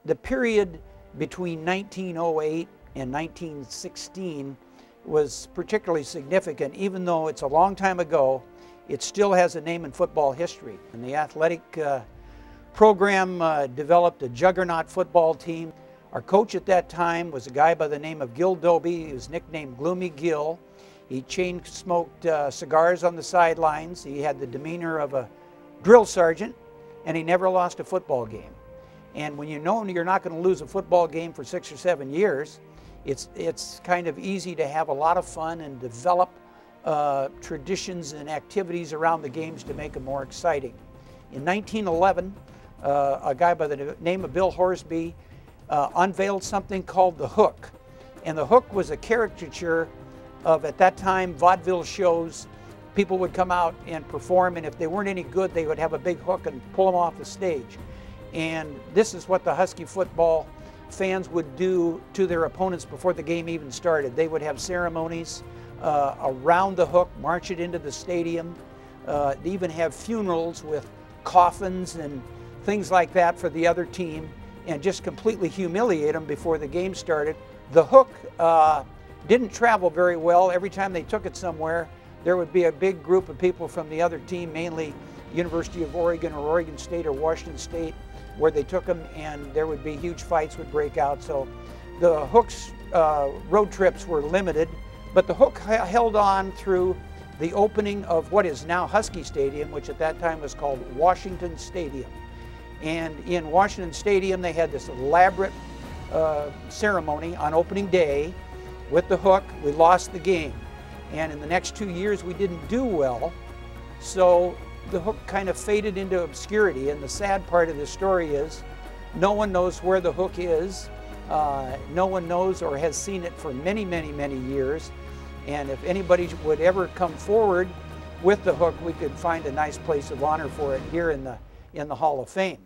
The period between 1908 and 1916 was particularly significant. Even though it's a long time ago, it still has a name in football history. And the athletic program developed a juggernaut football team. Our coach at that time was a guy by the name of Gil Doby. He was nicknamed Gloomy Gil. He chain-smoked cigars on the sidelines. He had the demeanor of a drill sergeant, and he never lost a football game. And when you know you're not going to lose a football game for 6 or 7 years, it's kind of easy to have a lot of fun and develop traditions and activities around the games to make them more exciting. In 1911, a guy by the name of Bill Horsby unveiled something called the hook. And the hook was a caricature of, at that time, vaudeville shows. People would come out and perform, and if they weren't any good, they would have a big hook and pull them off the stage. And this is what the Husky football fans would do to their opponents before the game even started. They would have ceremonies around the hook, march it into the stadium, they even have funerals with coffins and things like that for the other team, and just completely humiliate them before the game started. The hook didn't travel very well. Every time they took it somewhere, there would be a big group of people from the other team, mainly University of Oregon or Oregon State or Washington State, where they took them, and there would be huge fights would break out. So the Hook's road trips were limited, but the Hook held on through the opening of what is now Husky Stadium, which at that time was called Washington Stadium. And in Washington Stadium, they had this elaborate ceremony on opening day with the Hook. We lost the game. And in the next 2 years, we didn't do well. So the Hook kind of faded into obscurity. And the sad part of the story is no one knows where the Hook is. No one knows or has seen it for many, many, many years. And if anybody would ever come forward with the Hook, we could find a nice place of honor for it here in the Hall of Fame.